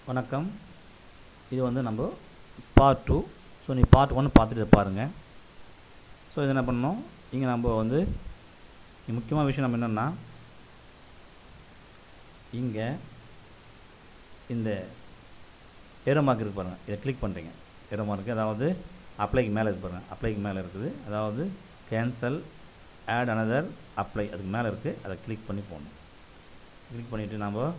வணக்கம். இது வந்து நம்ம பார்ட் 2. ஸோ நீ பார்ட் 1 பார்த்துட்டு பாருங்கள். ஸோ இது என்ன பண்ணணும், இங்கே நம்ம வந்து முக்கியமான விஷயம் நம்ம என்னென்னா, இங்கே இந்த ஏரோ மார்க் இருக்குது பாருங்கள், இதை கிளிக் பண்ணுறீங்க. ஏரோ மார்க்கு அதாவது அப்ளைக்கு மேலே இருக்குது பாருங்கள், அப்ளைக்கு மேலே இருக்குது, அதாவது கேன்சல் ஆட் அனதர் அப்ளை அதுக்கு மேலே இருக்குது. அதை கிளிக் பண்ணி போடணும். கிளிக் பண்ணிவிட்டு நம்ம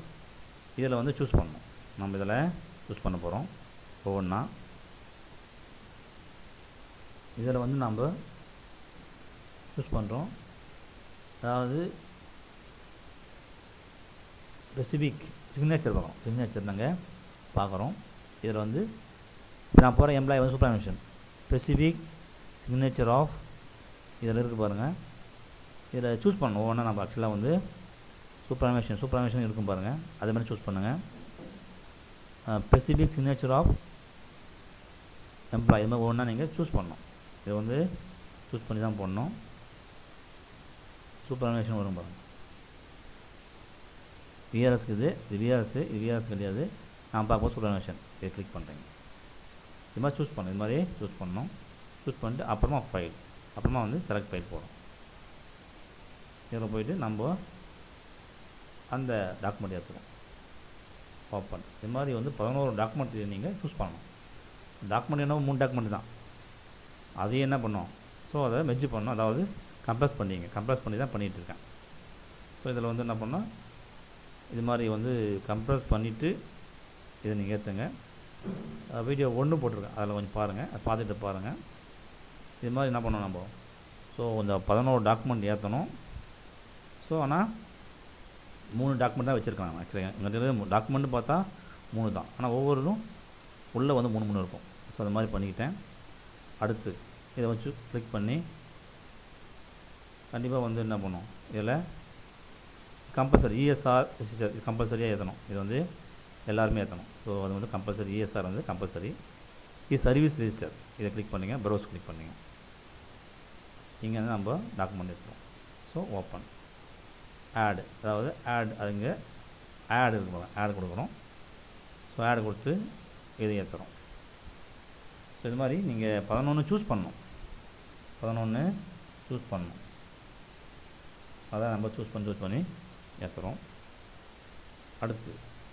இதில் வந்து சூஸ் பண்ணணும். நம்ம இதில் சூஸ் பண்ண போகிறோம் ஒவ்வொன்றா. இதில் வந்து நம்ம சூஸ் பண்ணுறோம், அதாவது ஸ்பெசிஃபிக் சிக்னேச்சர் பார்க்குறோம். சிக்னேச்சர் நாங்கள் பார்க்குறோம். இதில் வந்து நான் போகிற எம்ப்ளாயி வந்து சூப்பர்வைசன் ஸ்பெசிஃபிக் சிக்னேச்சர் ஆஃப் இதில் இருக்குது பாருங்கள். இதில் சூஸ் பண்ணணும் ஒவ்வொன்றா. நம்ம ஆக்சுவலாக வந்து சூப்பர்வைசன் இருக்கும் பாருங்கள், அதே மாதிரி சூஸ் பண்ணுங்கள். ஸ்பெசிஃபிக் சிக்னேச்சர் ஆஃப் எம்ப்ளாயி இது மாதிரி ஒவ்வொன்றா நீங்கள் சூஸ் பண்ணணும். இதை வந்து சூஸ் பண்ணி தான் போடணும். சூப்பர்வைசன் வரும் பாருங்கள். விஆர்எஸ்க்கு இது விஆர்எஸ் கிடையாது. நான் பார்க்கும்போது சூப்பர்வைசன் இதை கிளிக் பண்ணுறேங்க. இது மாதிரி சூஸ் பண்ணணும். இது மாதிரி சூஸ் பண்ணணும். சூஸ் பண்ணிட்டு அப்புறமா ஃபைல், அப்புறமா வந்து செலக்ட் ஃபைல் போகிறோம். இதில் போயிட்டு நம்ம அந்த டாக்குமெண்ட் எடுத்துக்கோம், ஓப்பன். இது மாதிரி வந்து 11 டாக்குமெண்ட் நீங்கள் சூஸ் பண்ணணும். டாக்குமெண்ட் என்ன 3 டாக்குமெண்ட் தான், அதையும் என்ன பண்ணோம், ஸோ அதை மெர்ஜ் பண்ணணும், அதாவது கம்ப்ரஸ் பண்ணி தான் பண்ணிகிட்ருக்கேன். ஸோ இதில் வந்து என்ன பண்ணோம், இது மாதிரி வந்து கம்ப்ரஸ் பண்ணிவிட்டு இதை நீங்கள் ஏற்றுங்க. வீடியோ 1 போட்டிருக்கேன், அதில் கொஞ்சம் பாருங்கள், அதை பார்த்துட்டு பாருங்கள். இது மாதிரி என்ன பண்ணோம் நம்ம, ஸோ இந்த 11 டாக்குமெண்ட் ஏற்றணும். ஸோ ஆனால் 3 டாக்குமெண்ட் தான் வச்சுருக்காங்க. ஆக்சுவலாக எங்கள்கிட்ட டாக்குமெண்ட்டு பார்த்தா 3 தான், ஆனால் ஒவ்வொருதும் உள்ளே வந்து 3 இருக்கும். ஸோ அது மாதிரி பண்ணிக்கிட்டேன். அடுத்து இதை வச்சு கிளிக் பண்ணி கண்டிப்பாக வந்து என்ன பண்ணும், இதில் கம்பல்சரி இஎஸ்ஆர் ரெஜிஸ்டர் கம்பல்சரியாக ஏற்றணும். இது வந்து எல்லாருமே ஏற்றணும். ஸோ அது வந்து கம்பல்சரி, இஎஸ்ஆர் வந்து கம்பல்சரி. இது சர்வீஸ் ரெஜிஸ்டர், இதை கிளிக் பண்ணுங்கள், ப்ரௌஸ் கிளிக் பண்ணுங்கள். இங்கே வந்து நம்ம டாக்குமெண்ட் ஏற்றுறோம். ஸோ ஓப்பன் ஆட், அதாவது ஆட், அதுங்க ஆட் இருக்குங்க, ஆட் கொடுக்குறோம். ஸோ ஆட் கொடுத்து இதை ஏற்றுறோம். ஸோ இது மாதிரி நீங்கள் 11 சூஸ் பண்ணணும். அதான் நம்ம சூஸ் பண்ணி ஏற்றுறோம். அடுத்து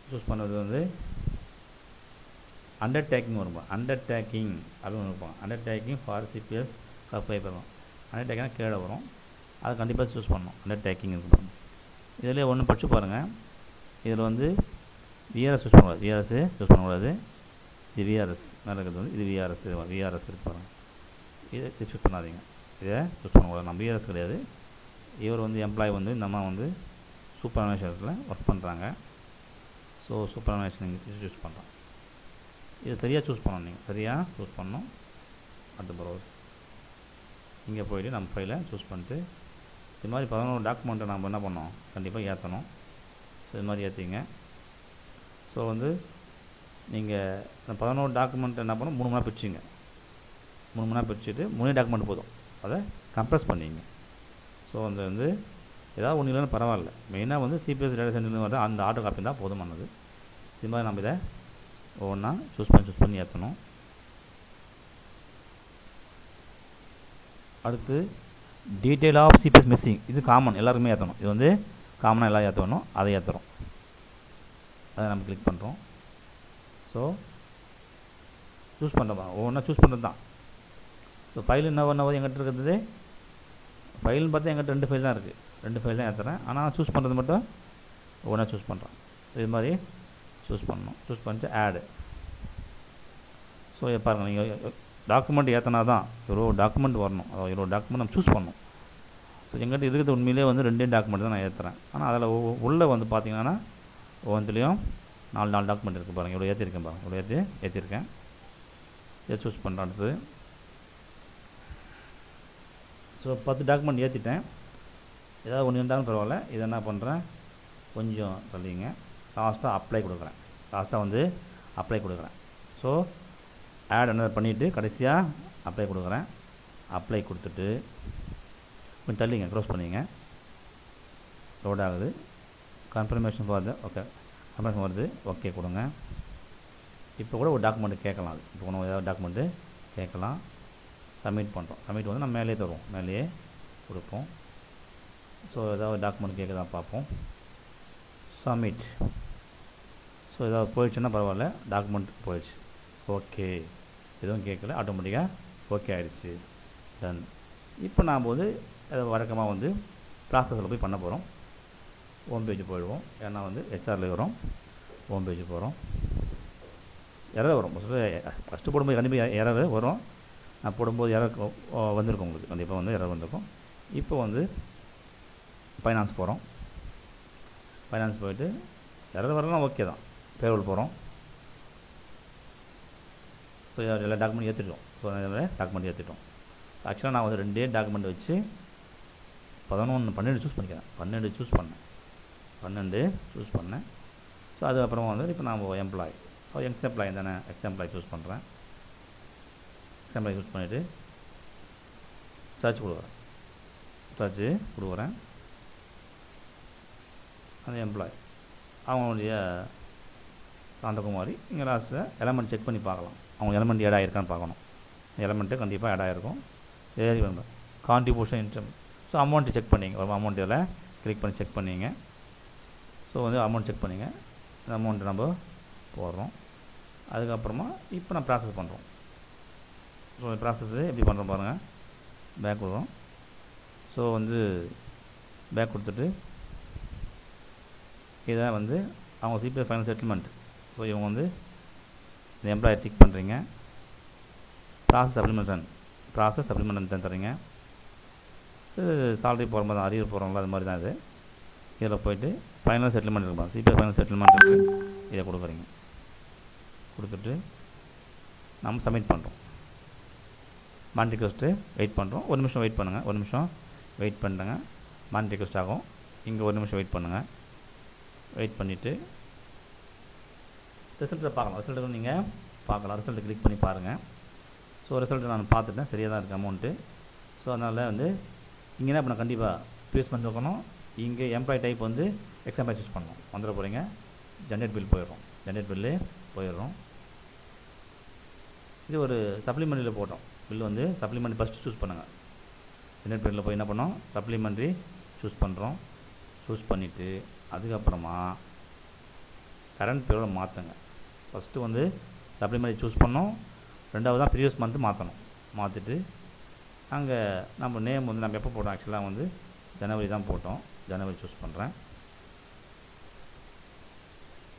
சூஸ் பண்ணுறது வந்து அண்டர்டேக்கிங் வரும்பா, அண்டர்டேக்கிங் அப்படின்னு ஒன்று இருப்பாங்க. அண்டர்டேக்கிங் ஃபார் சிபிஎஸ் அப்ளை பண்ணுவோம். அண்டர்டேக்கிங்னா கீழே வரும், அது கண்டிப்பாக சூஸ் பண்ணணும். அண்டர்டேக்கிங் இருக்கும். இதில் ஒன்று படித்து பாருங்கள். இதில் வந்து விஆர்எஸ் சூஸ் பண்ணக்கூடாது. இது விஆர்எஸ் மேலே இருக்கிறது வந்து இது விஆர்எஸ் இருக்கு பாருங்கள். இதை சூஸ் பண்ணாதீங்க, இதை சூஸ் பண்ணக்கூடாது. நம்ம விஆர்எஸ் கிடையாது. இவர் வந்து எம்ப்ளாயி வந்து இந்த அம்மா வந்து சூப்பர்வைசரில் ஒர்க் பண்ணுறாங்க. ஸோ சூப்பர்வைசர் சூஸ் பண்ணுறோம். இதை சரியாக சூஸ் பண்ணணும். நீங்கள் சரியாக சூஸ் பண்ணணும். அடுத்த ப்ரௌஸ் இங்கே போய்ட்டு நம்ம ஃபைலை சூஸ் பண்ணிட்டு இது மாதிரி 11 டாக்குமெண்ட்டை நம்ம என்ன பண்ணோம், கண்டிப்பாக ஏற்றணும். ஸோ இது மாதிரி ஏற்றிங்க. ஸோ வந்து நீங்கள் இந்த 11 டாக்குமெண்ட் என்ன பண்ணணும், 3 மணி பிரிச்சுங்க. 3 மணி பிரிச்சுட்டு 3 டாக்குமெண்ட் போதும், அதை கம்ப்ரஸ் பண்ணிங்க. ஸோ அந்த வந்து ஏதாவது ஒன்று இல்லைன்னு பரவாயில்ல, மெயினாக வந்து சிபிஎஸ் டேட்டா சென்டர்னு வர அந்த ஆட்டோ காப்பி தான் போதுமானது. இது மாதிரி நம்ம இதை ஒவ்வொன்றா சூஸ் பண்ணி ஏற்றணும். அடுத்து டீட்டெயில் ஆஃப் சிபிஎஸ் மிஸ்ஸிங், இது காமன், எல்லாருக்குமே ஏற்றணும். இது வந்து காமனாக எல்லாம் ஏற்றணும், அதை ஏற்றுறோம். அதை நம்ம கிளிக் பண்ணுறோம். ஸோ சூஸ் பண்ணுறோம், ஒவ்வொன்றா சூஸ் பண்ணுறது தான். ஸோ ஃபைல் என்ன எங்கிட்ட இருக்கிறது, ஃபைல்னு பார்த்தா எங்கிட்ட 2 ஃபைல் தான் இருக்குது. 2 ஃபைல் தான் ஏற்றுறேன், ஆனால் சூஸ் பண்ணுறது மட்டும் ஒவ்வொன்றா சூஸ் பண்ணுறேன். இது மாதிரி சூஸ் பண்ணணும். சூஸ் பண்ணிட்டு ஆடு. ஸோ இதை பாருங்கள், நீங்கள் டாக்குமெண்ட் ஏற்றினா தான் ஒரு டாக்குமெண்ட் வரணும், அதாவது ஒரு டாக்குமெண்ட் நம்ம சூஸ் பண்ணணும். ஸோ எங்கிட்ட இருக்கிறது உண்மையிலே வந்து 2 டாக்குமெண்ட் தான் நான் ஏற்றுறேன். ஆனால் அதில் உள்ளே வந்து பார்த்தீங்கன்னா ஒவ்வொன்றுலேயும் 4 டாக்குமெண்ட் இருக்குது பாருங்கள். இவ்வளோ ஏற்றிருக்கேன் பாருங்கள், இவ்வளோ ஏற்றிருக்கேன். இதை சூஸ் பண்ணுறேன். அடுத்து ஸோ 10 டாக்குமெண்ட் ஏற்றிட்டேன். ஏதாவது ஒன்று இருந்தாலும் பரவாயில்ல. இதை என்ன பண்ணுறேன், கொஞ்சம் சொல்லிங்க, லாஸ்ட்டாக அப்ளை கொடுக்குறேன். ஸோ ஆட் என்ன பண்ணிவிட்டு கடைசியாக அப்ளை கொடுக்குறேன். அப்ளை கொடுத்துட்டு கொஞ்சம் தள்ளிங்க, க்ளோஸ் பண்ணிங்க. லோட் ஆகுது. கன்ஃபர்மேஷன் வருது, ஓகே கன்ஃபர்மேஷன் வருது, ஓகே கொடுங்க. இப்போ கூட ஒரு டாக்குமெண்ட் கேட்கலாம். அது இப்போ ஒன்று ஏதாவது டாக்குமெண்ட்டு கேட்கலாம். சப்மிட் பண்ணுறோம். சப்மிட் வந்து நம்ம மேலேயே தருவோம், மேலேயே கொடுப்போம். ஸோ ஏதாவது டாக்குமெண்ட் கேட்குதா பார்ப்போம். சப்மிட். ஸோ ஏதாவது போயிடுச்சுன்னா பரவாயில்ல, டாக்குமெண்ட் போயிடுச்சு. ஓகே, எதுவும் கேட்கல, ஆட்டோமேட்டிக்காக ஓகே ஆகிடுச்சு. டன். இப்போ நாம் வந்து வழக்கமாக வந்து ப்ராசஸில் போய் பண்ண போகிறோம். ஹோம் பேஜ் போயிடுவோம். ஏன்னா வந்து ஹெச்ஆரில் வரும். ஹோம் பேஜ் போகிறோம். எரர் வரும். ஃபஸ்ட்டு போடும்போது கண்டிப்பாக எரர் வரும். நான் போடும்போது எரர் வந்திருக்கும், உங்களுக்கு கண்டிப்பாக வந்து எரர் வந்திருக்கும். இப்போ வந்து ஃபைனான்ஸ் போகிறோம். ஃபைனான்ஸ் போயிட்டு எரர் வரலாம், ஓகே தான். பேரோல் போகிறோம். ஸோ எல்லா டாக்குமெண்ட் ஏற்றிட்டோம். ஸோ டாக்குமெண்ட் ஏற்றிட்டோம். ஆக்சுவலாக நான் வந்து 2 டாக்குமெண்ட் வச்சு 12 சூஸ் பண்ணிக்கிறேன். 12 சூஸ் பண்ணேன். ஸோ அதுக்கப்புறம் வந்து இப்போ நான் எம்ப்ளாய், எக்ஸ் தானே, எக்ஸ் சூஸ் பண்ணுறேன். எக்ஸ் சூஸ் பண்ணிவிட்டு சர்ச் கொடுக்குறேன். அந்த எம்ப்ளாய் அவங்களுடைய சாந்தகுமாரி. இங்கே லாஸ்ட்டில் எலமெண்ட் செக் பண்ணி பார்க்கலாம். அவங்க எலமெண்ட் ஆட் ஆகிருக்கான்னு பார்க்கணும். எலமெண்ட்டு கண்டிப்பாக ஆட் ஆகிருக்கும். சரி, வேணும் contribution income. So amount check பண்ணிங்க. ஒரு அமௌண்ட் இதில் கிளிக் பண்ணி செக் பண்ணிங்க. ஸோ வந்து அமௌண்ட் செக் பண்ணிங்க. இந்த அமௌண்ட்டு நம்ம போடுறோம். அதுக்கப்புறமா இப்போ நான் ப்ராசஸ் பண்ணுறோம். ஸோ ப்ராசஸ் எப்படி பண்ணுறோம் பாருங்கள். பேக் கொடுக்குறோம். ஸோ வந்து பேக் கொடுத்துட்டு இதை வந்து அவங்க சிபிஎஃப் ஃபைனல் செட்டில்மெண்ட். ஸோ இவங்க வந்து இந்த எம்ப்ளாயி டிக் பண்ணுறீங்க. ப்ராசஸ் சப்ளிமெண்ட் தரீங்க. ஸோ சாலரி போகிற தான், அரியர் போகிறவங்களா அது மாதிரி தான். இது இதில் போய்ட்டு ஃபைனல் செட்டில்மெண்ட் இருக்கும், சிபிஎஃப் ஃபைனல் செட்டில்மெண்ட் இருக்குது. இதை கொடுக்குறீங்க. கொடுத்துட்டு நம்ம சப்மிட் பண்ணுறோம். மானிட்டரி ரிக்வெஸ்ட்டு வெயிட் பண்ணுறோம். 1 நிமிஷம் வெயிட் பண்ணுங்கள். 1 நிமிஷம் வெயிட் பண்ணுங்க. மானிட்டரி ரிக்வெஸ்ட் ஆகும். இங்கே 1 நிமிஷம் வெயிட் பண்ணுங்கள். வெயிட் பண்ணிவிட்டு ரிசல்ட்டை பார்க்கலாம். ரிசல்ட்டு நீங்கள் பார்க்கலாம். ரிசல்ட்டை கிளிக் பண்ணி பாருங்கள். ஸோ ரிசல்ட்டு நான் பார்த்துட்டேன், சரியாக தான் இருக்குது அமௌண்ட்டு. ஸோ அதனால் வந்து இங்கே என்ன பண்ண கண்டிப்பாக பேஸ்மெண்ட் வைக்கணும். இங்கே எம்ப்ளாய் டைப் வந்து எக்ஸாம்பிள் சூஸ் பண்ணணும். வந்துட போகிறீங்க. ஜென்ரேட் பில் போயிடுறோம். இது ஒரு சப்ளிமெண்ட்ரியில் போட்டோம். பில் வந்து சப்ளிமெண்ட் ஃபஸ்ட்டு சூஸ் பண்ணுங்கள். ஜென்ரேட் பில்லில் போய் என்ன பண்ணோம், சப்ளிமெண்ட்ரி சூஸ் பண்ணுறோம். சூஸ் பண்ணிவிட்டு அதுக்கப்புறமா கரண்ட் பேரோட மாற்றுங்க. ஃபஸ்ட்டு வந்து சப்ளிமெண்ட்ரி சூஸ் பண்ணோம். ரெண்டாவது தான் ப்ரீவியஸ் மந்த்து மாற்றணும். மாற்றிட்டு அங்கே நம்ம நேம் வந்து நம்ம எப்போ போட்டோம், ஆக்சுவலாக வந்து ஜனவரி தான் போட்டோம். ஜனவரி சூஸ் பண்ணுறேன்.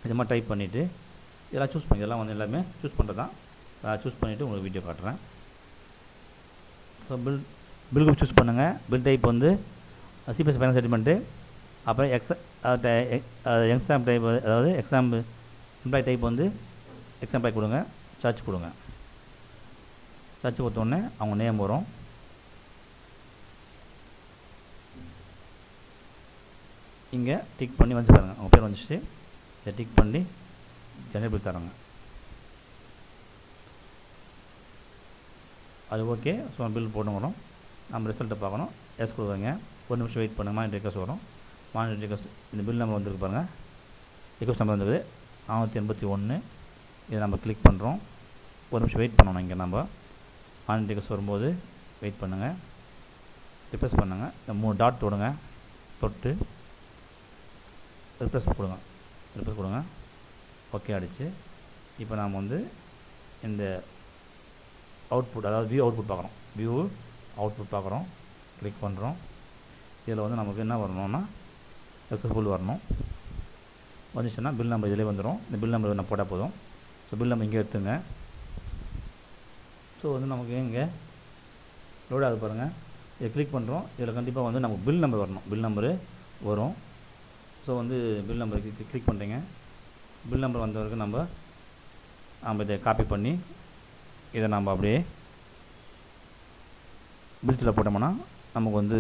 இது மாதிரி டைப் பண்ணிவிட்டு இதெல்லாம் சூஸ் பண்ணி, இதெல்லாம் வந்து எல்லாமே சூஸ் பண்ணுறது தான். சூஸ் பண்ணிவிட்டு உங்களுக்கு வீடியோ காட்டுறேன். ஸோ பில் குரூப் சூஸ் பண்ணுங்கள். பில் டைப் வந்து சிபிஎஸ் ஃபைனல் செட்டில்மெண்ட்டு. அப்புறம் எக்ஸாம் டைப், அதாவது எம்ப்ளாய் டைப் வந்து எம்ப்ளாய் கொடுங்க. சர்ச் கொடுங்க. சர்ச் கொடுத்தோடனே அவங்க நேம் வரும். இங்கே டிக் பண்ணி வந்து பாருங்கள். அவங்க பேர் வந்துச்சு. இதை டிக் பண்ணி ஜெனரேட் பில் தராங்க. அது ஓகே. ஸோ பில் போட்டு வரும். நம்ம ரிசல்ட்டை பார்க்கணும். எஸ் கொடுக்குறீங்க. 1 நிமிஷம் வெயிட் பண்ணுங்கள். மானிட்டரி ரிக்வெஸ்ட் வரும். மானிட்டரி ரிக்வெஸ்ட் இந்த பில் நம்பர் வந்துருக்கு பாருங்கள். ரிக்வெஸ்ட் நம்பர் வந்துருக்குது 481. இதை நம்ம கிளிக் பண்ணுறோம். 1 நிமிஷம் வெயிட் பண்ணணும். இங்கே நம்ம மானிட்டரி ரிக்வெஸ்ட் வரும்போது வெயிட் பண்ணுங்கள். ரிப்ரெஸ் பண்ணுங்கள். இந்த 3 டாட் தொடுங்க. தொட்டு ரிப்ரெஸ் கொடுங்க. ஓகே ஆகிடுச்சு. இப்போ நாம் வந்து இந்த அவுட்புட், அதாவது வியூ அவுட்புட் பார்க்குறோம். கிளிக் பண்ணுறோம். இதில் வந்து நமக்கு என்ன வரணும்னா சக்ஸஸ்ஃபுல் வரணும். வந்துச்சுன்னா பில் நம்பர் இதிலே வந்துடும். இந்த பில் நம்பர் நான் போட்டால் போதும். ஸோ பில் நம்பர் இங்கே எடுத்துங்க. ஸோ வந்து நமக்கு இங்கே லோட் ஆகுது பாருங்கள். இதை கிளிக் பண்ணுறோம். இதில் கண்டிப்பாக வந்து நமக்கு பில் நம்பர் வரணும். பில் நம்பரு வரும். ஸோ வந்து பில் நம்பருக்கு கிளிக் பண்ணுறீங்க. பில் நம்பர் வந்த வரைக்கும் நம்ம இதை காப்பி பண்ணி இதை நம்ம அப்படியே பில்ஸில் போட்டோம்னா நமக்கு வந்து